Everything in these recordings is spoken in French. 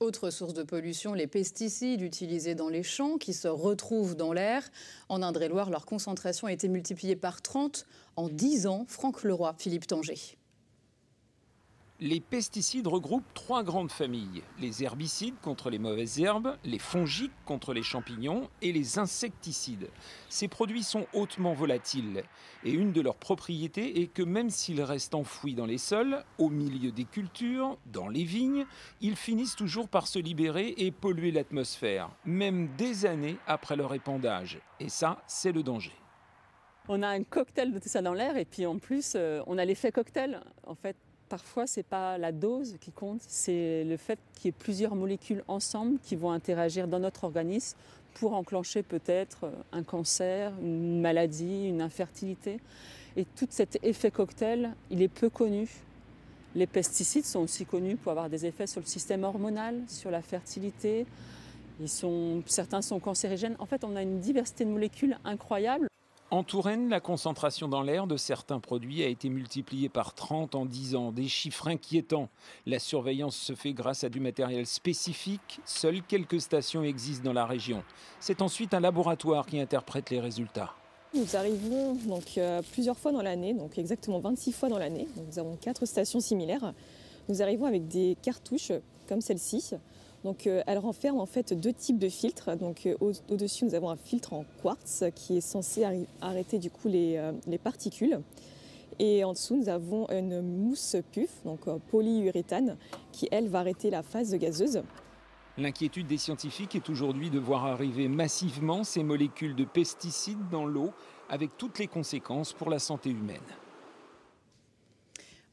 Autre source de pollution, les pesticides utilisés dans les champs qui se retrouvent dans l'air. En Indre-et-Loire, leur concentration a été multipliée par 30 en 10 ans. Franck Leroy, Philippe Tanger. Les pesticides regroupent trois grandes familles. Les herbicides contre les mauvaises herbes, les fongiques contre les champignons et les insecticides. Ces produits sont hautement volatiles et une de leurs propriétés est que même s'ils restent enfouis dans les sols, au milieu des cultures, dans les vignes, ils finissent toujours par se libérer et polluer l'atmosphère, même des années après leur épandage. Et ça, c'est le danger. On a un cocktail de tout ça dans l'air et puis en plus, on a l'effet cocktail. En fait, parfois, ce n'est pas la dose qui compte, c'est le fait qu'il y ait plusieurs molécules ensemble qui vont interagir dans notre organisme pour enclencher peut-être un cancer, une maladie, une infertilité. Et tout cet effet cocktail, il est peu connu. Les pesticides sont aussi connus pour avoir des effets sur le système hormonal, sur la fertilité. Certains sont cancérigènes. En fait, on a une diversité de molécules incroyable. En Touraine, la concentration dans l'air de certains produits a été multipliée par 30 en 10 ans, des chiffres inquiétants. La surveillance se fait grâce à du matériel spécifique, seules quelques stations existent dans la région. C'est ensuite un laboratoire qui interprète les résultats. Nous arrivons donc plusieurs fois dans l'année, donc exactement 26 fois dans l'année. Nous avons 4 stations similaires. Nous arrivons avec des cartouches comme celle-ci. Donc, elle renferme en fait 2 types de filtres. Donc, au-dessus, nous avons un filtre en quartz qui est censé arrêter du coup les particules. Et en dessous, nous avons une mousse PUF, donc polyuréthane, qui elle va arrêter la phase gazeuse. L'inquiétude des scientifiques est aujourd'hui de voir arriver massivement ces molécules de pesticides dans l'eau, avec toutes les conséquences pour la santé humaine.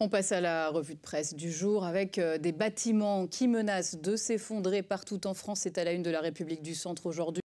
On passe à la revue de presse du jour avec des bâtiments qui menacent de s'effondrer partout en France. C'est à la une de La République du Centre aujourd'hui.